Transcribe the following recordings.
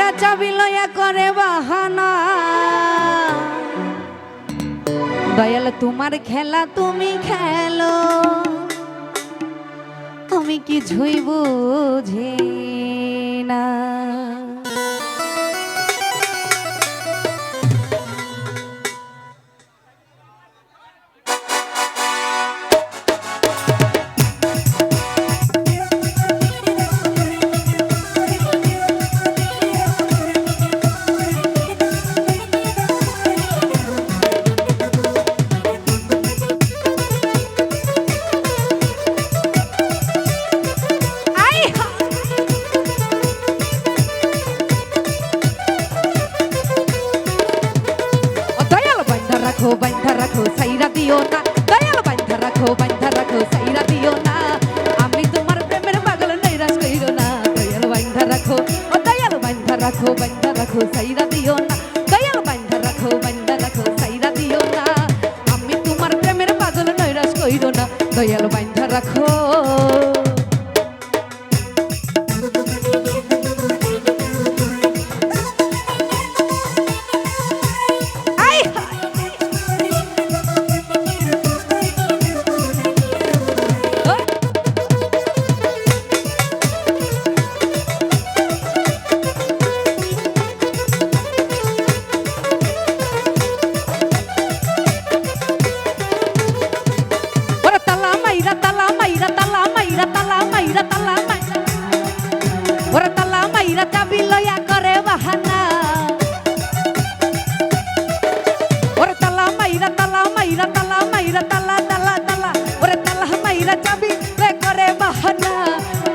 মাইরা চাবি লইয়া করে বাহানা দয়াল তোমার খেলা তুমি খেলো আমি কিছুই বুঝি না বান্ধা রাখো সাইরা দিও না দয়াল বান্ধা রাখো সাইরা দিও না আমি তোমার প্রেমের পাগল নৈরাশ কইরো না দয়াল বান্ধা রাখো ও দয়াল বান্ধা রাখো সাইরা দিও না দয়াল বান্ধা রাখো সাইরা দিও না আমি তোমার প্রেমের পাগল নৈরাশ কইরো না দয়াল বান্ধা রাখো চাবি লইয়া করে বাহানা ওরে তালা মাইরা তালা ওরে তালা মাইরা চাবি করে বাহানা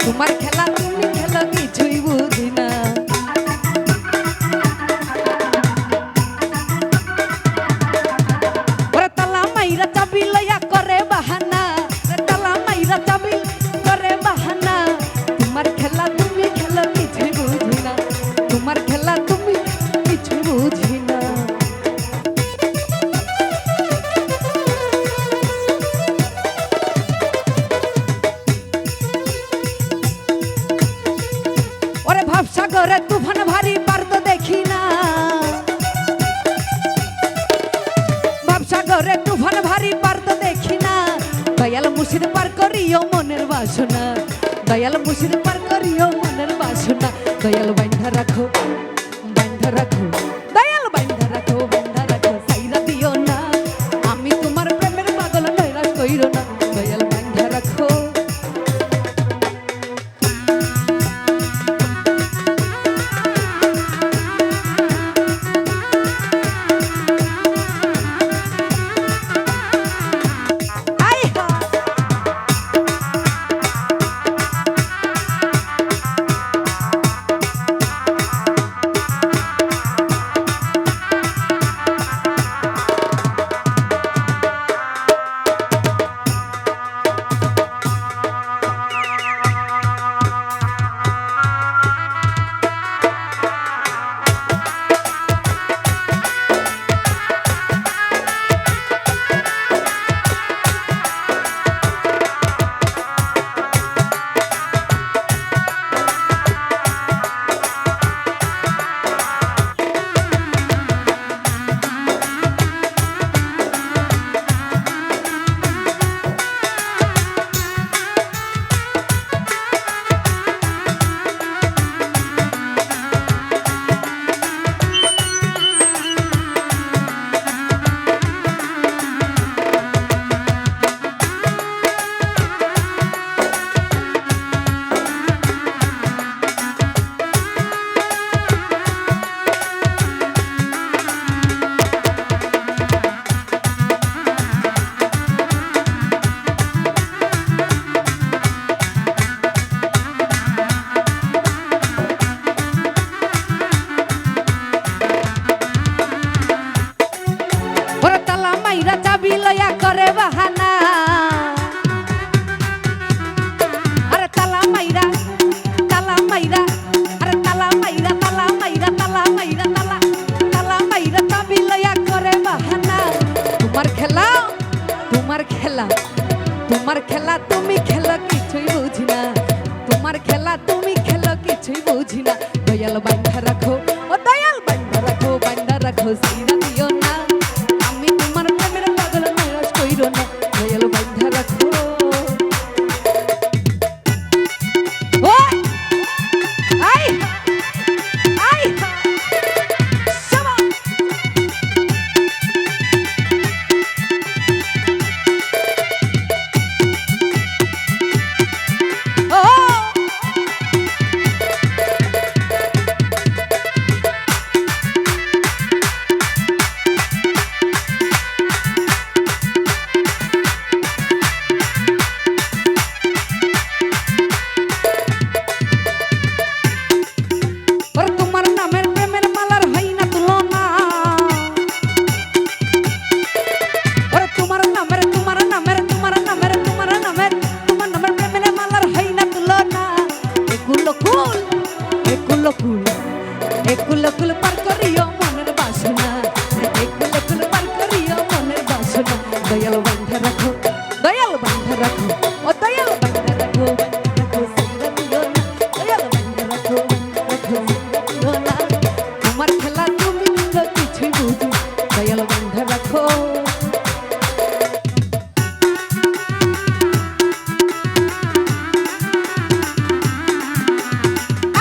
তোমার খেলা তুমি খেলো কিছুই বুঝি না ওরে তালা মাইরা চাবি লইয়া করে বাহানা ওরে তালা মাইরা চাবি করে বাহানা তোমার খেলা তুমি খেলো কিছুই বুঝি না তোমার খেলা তুমি কিছু বুঝি না ওরে ভাবসাগরে তুফান ভারী পার তো দেখি না ভাবসাগরে তুফান ভারী পার তো দেখি না দয়াল মুর্শিদ পার করিও মনের বাসনা দয়াল মুর্শিদ পার করিও মনের বাসনা দয়াল বান্ধা রাখো দয়াল বান্ধা রাখো সাইরা দিও না আমি তোমার প্রেমের পাগল নৈরাশ কইরো না দয়াল বান্ধা রাখো চাবি লইয়া করে বাহানা আরে তালা মাইরা আরে তালা মাইরা চাবি লইয়া করে বাহানা তোমার খেলা তুমি খেলো কিছুই বুঝি না তোমার খেলা তুমি খেলো কিছুই বুঝি না দয়াল বান্ধা রাখো রাখো সাইরা দিও না আমি তোমার প্রেমের পাগল নৈরাশ কইরো না দয়াল বাইন্ধা রাখো ওই আই আই শাবা ও ওরে তোমার নামের প্রেমের মালার হয় না তুলনা ওরে তোমার নামের প্রেমের মালার হয় না তুলনা একুলো কুল পার করিও মনের বাসনা একুলো কুল পার করিও মনের বাসনা দয়াল বান্ধা রাখো ও দয়াল বান্ধা রাখো সাইরা দিও না দয়াল বান্ধা রাখো সাইরা দিও না তোমার খেলা তুমি তো কিছুই বুঝি দয়াল বান্ধা রাখো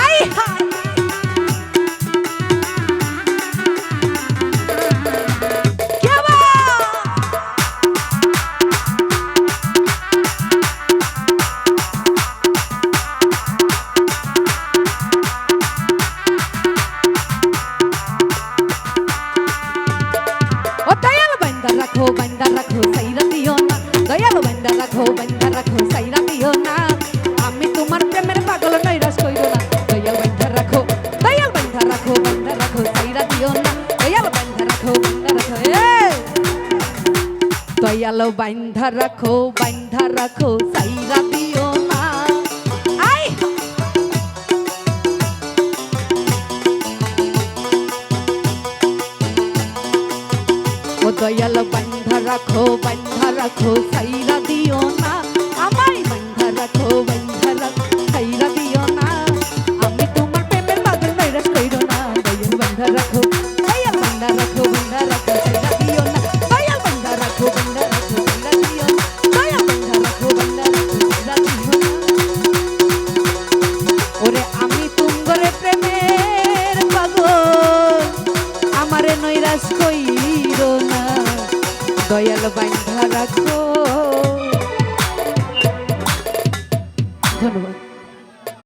আই হাই কেবা ও দয়াল বান্ধা রাখো সাইরা দিও না দয়াল বান্ধা রাখো সাইরা দিও না আমি তোমার প্রেমের পাগল নৈরাশ কইরো না দয়াল বান্ধা রাখো সাইরা দিও না দয়াল বান্ধা রাখো এ দয়াল বান্ধা রাখো